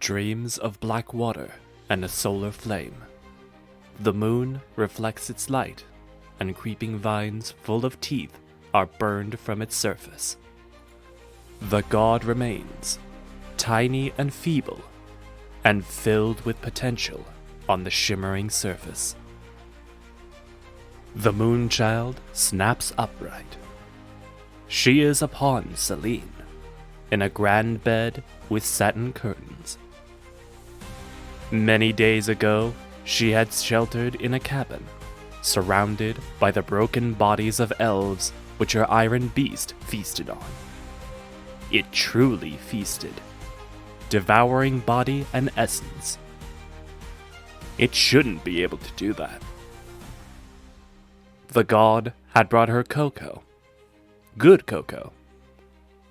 Dreams of black water and a solar flame. The moon reflects its light, and creeping vines full of teeth are burned from its surface. The god remains, tiny and feeble, and filled with potential on the shimmering surface. The Moonchild snaps upright. She is upon Selene, in a grand bed with satin curtains. Many days ago, she had sheltered in a cabin, surrounded by the broken bodies of elves which her iron beast feasted on. It truly feasted, devouring body and essence. It shouldn't be able to do that. The god had brought her cocoa. Good cocoa.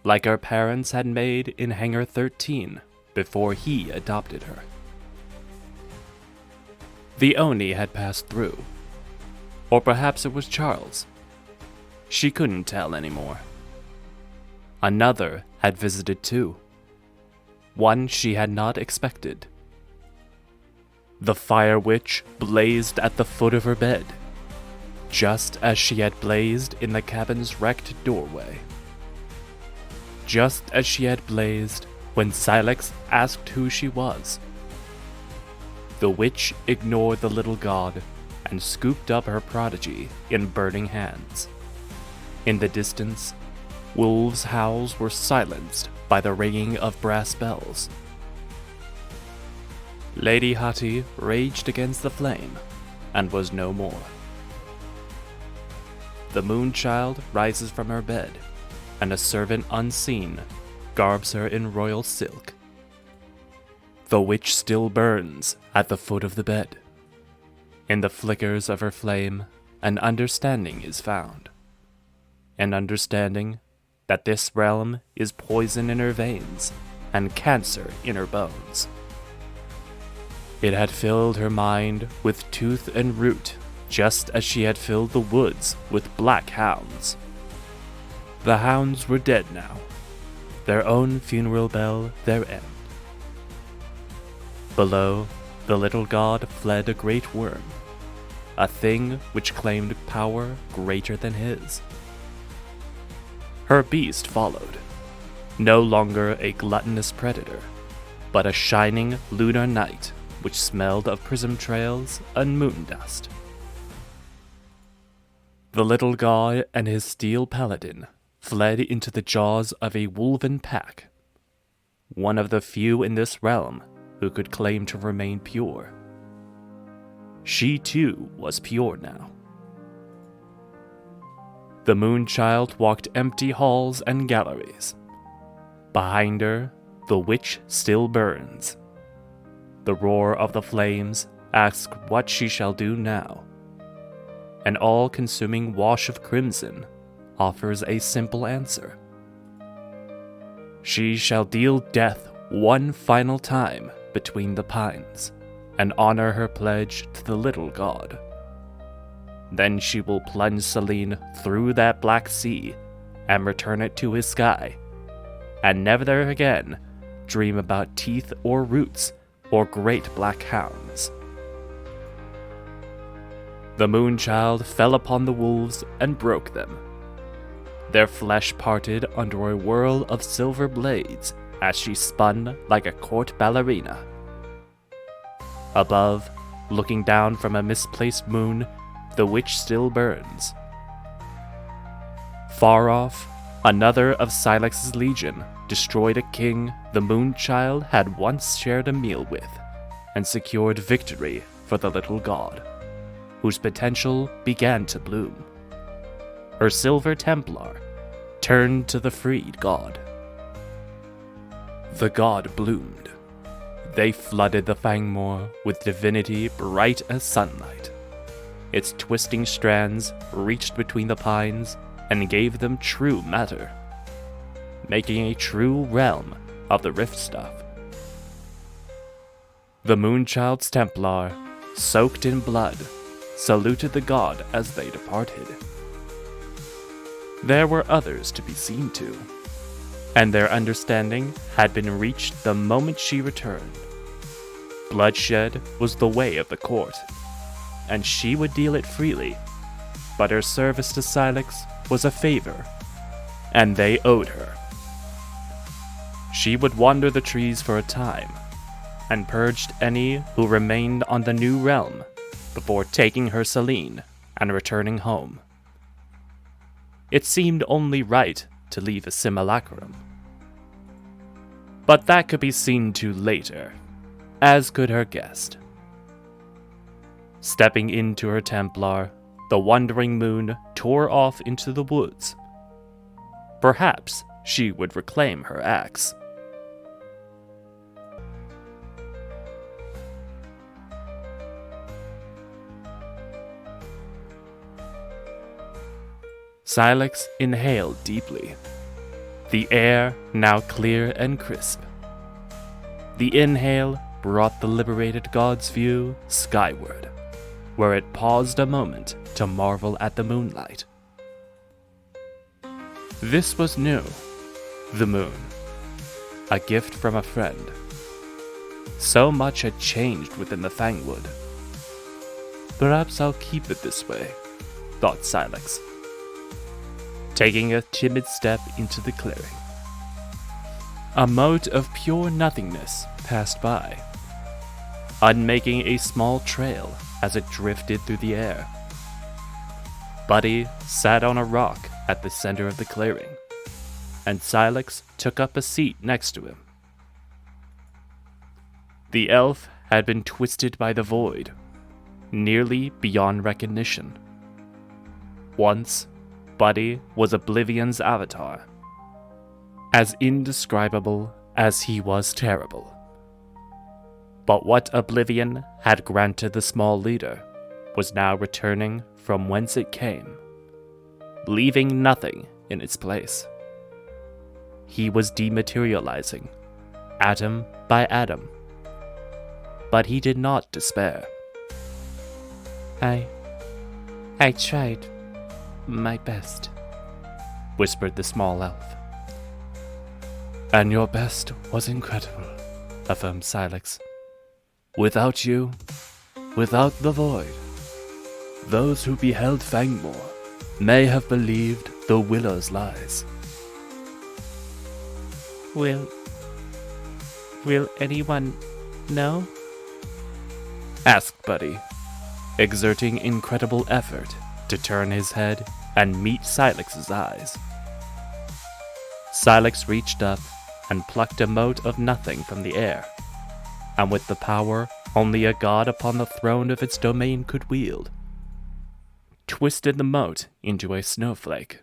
Like her parents had made in Hangar 13 before he adopted her. The Oni had passed through. Or perhaps it was Charles. She couldn't tell anymore. Another had visited too. One she had not expected. The fire witch blazed at the foot of her bed, just as she had blazed in the cabin's wrecked doorway. Just as she had blazed when Silex asked who she was. The witch ignored the little god and scooped up her prodigy in burning hands. In the distance, wolves' howls were silenced by the ringing of brass bells. Lady Hati raged against the flame and was no more. The Moonchild rises from her bed, and a servant unseen garbs her in royal silk. The witch still burns at the foot of the bed. In the flickers of her flame, an understanding is found. An understanding that this realm is poison in her veins and cancer in her bones. It had filled her mind with tooth and root, just as she had filled the woods with black hounds. The hounds were dead now, their own funeral bell their end. Below, the little god fled a great worm, a thing which claimed power greater than his. Her beast followed, no longer a gluttonous predator, but a shining lunar night which smelled of prism trails and moon dust. The little god and his steel paladin fled into the jaws of a wolven pack, one of the few in this realm who could claim to remain pure. She too was pure now. The Moonchild walked empty halls and galleries. Behind her, the witch still burns. The roar of the flames asks what she shall do now. An all-consuming wash of crimson offers a simple answer. She shall deal death one final time between the pines, and honor her pledge to the little god. Then she will plunge Selene through that black sea and return it to his sky, and never again dream about teeth or roots or great black hounds. The Moonchild fell upon the wolves and broke them. Their flesh parted under a whirl of silver blades as she spun like a court ballerina. Above, looking down from a misplaced moon, the witch still burns. Far off, another of Silex's legion destroyed a king the Moonchild had once shared a meal with, and secured victory for the little god, whose potential began to bloom. Her silver Templar turned to the freed god. The god bloomed. They flooded the Fangmoor with divinity bright as sunlight. Its twisting strands reached between the pines and gave them true matter, making a true realm of the rift stuff. The Moonchild's Templar, soaked in blood, saluted the god as they departed. There were others to be seen to. and their understanding had been reached the moment she returned. Bloodshed was the way of the court, and she would deal it freely, but her service to Silex was a favor, and they owed her. She would wander the trees for a time, and purged any who remained on the new realm before taking her Celine and returning home. It seemed only right to leave a simulacrum. But that could be seen to later, as could her guest. Stepping into her Templar, the wandering moon tore off into the woods. Perhaps she would reclaim her axe. Silex inhaled deeply, the air now clear and crisp. The inhale brought the liberated god's view skyward, where it paused a moment to marvel at the moonlight. This was new, the moon, a gift from a friend. So much had changed within the Fangwood. Perhaps I'll keep it this way, thought Silex, taking a timid step into the clearing. A mote of pure nothingness passed by, unmaking a small trail as it drifted through the air. Buddy sat on a rock at the center of the clearing, and Silex took up a seat next to him. The elf had been twisted by the void, nearly beyond recognition. Once, Buddy was Oblivion's avatar, as indescribable as he was terrible. But what Oblivion had granted the small leader was now returning from whence it came, leaving nothing in its place. He was dematerializing, atom by atom. But he did not despair. I tried my best, whispered the small elf. And your best was incredible, affirmed Silex. Without you, without the void, those who beheld Fangmoor may have believed the Willow's lies. Will anyone know? Asked Buddy, exerting incredible effort to turn his head and meet Silex's eyes. Silex reached up and plucked a mote of nothing from the air, and with the power only a god upon the throne of its domain could wield, twisted the mote into a snowflake.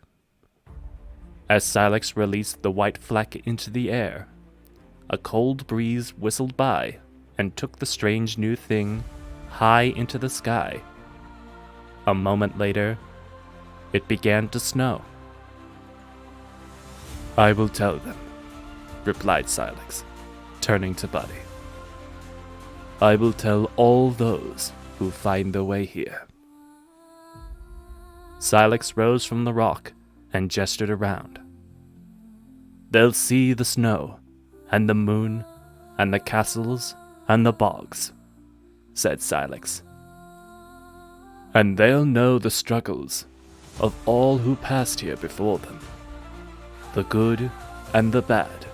As Silex released the white fleck into the air, a cold breeze whistled by and took the strange new thing high into the sky. A moment later, it began to snow. I will tell them, replied Silex, turning to Buddy. I will tell all those who find their way here. Silex rose from the rock and gestured around. They'll see the snow, and the moon, and the castles, and the bogs, said Silex. And they'll know the struggles of all who passed here before them, the good and the bad.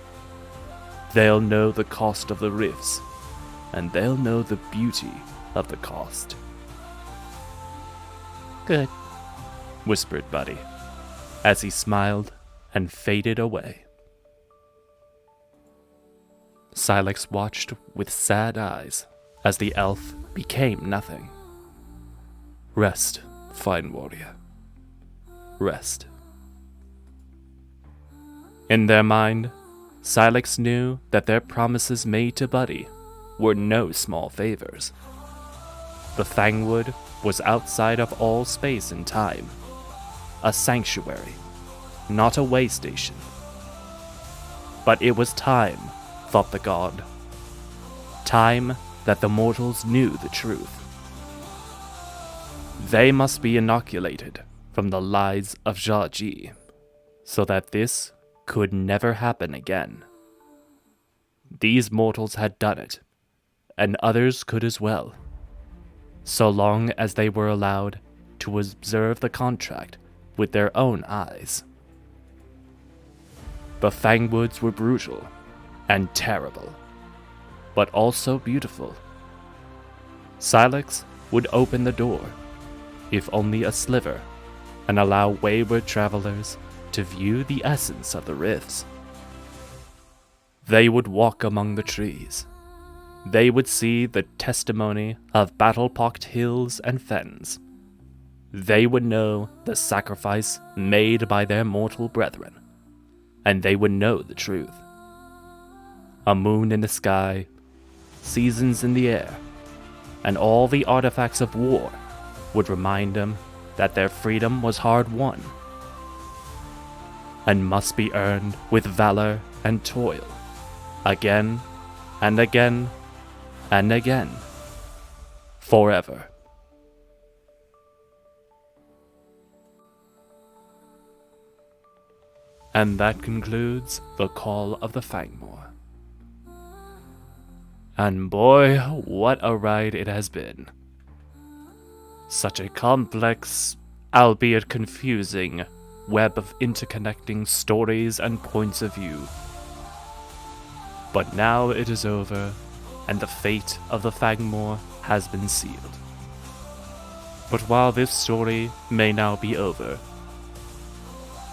They'll know the cost of the rifts, and they'll know the beauty of the cost. Good, whispered Buddy, as he smiled and faded away. Silex watched with sad eyes as the elf became nothing. Rest, fine warrior. Rest. In their mind, Silex knew that their promises made to Buddy were no small favors. The Fangwood was outside of all space and time, a sanctuary, not a way station. But it was time, thought the god. Time that the mortals knew the truth. They must be inoculated from the lies of Zhaji, so that this could never happen again. These mortals had done it, and others could as well, so long as they were allowed to observe the contract with their own eyes. The Fangwoods were brutal and terrible, but also beautiful. Silex would open the door, if only a sliver, and allow wayward travelers to view the essence of the rifts. They would walk among the trees. They would see the testimony of battle-pocked hills and fens. They would know the sacrifice made by their mortal brethren, and they would know the truth. A moon in the sky, seasons in the air, and all the artifacts of war would remind them that their freedom was hard won, and must be earned with valor and toil, again and again and again, forever. And that concludes The Call of the Fangmoor. And boy, what a ride it has been. Such a complex, albeit confusing, web of interconnecting stories and points of view. But now it is over, and the fate of the Fangmoor has been sealed. But while this story may now be over,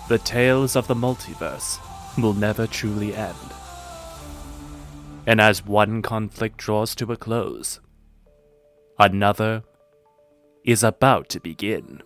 the tales of the multiverse will never truly end. And as one conflict draws to a close, another is about to begin.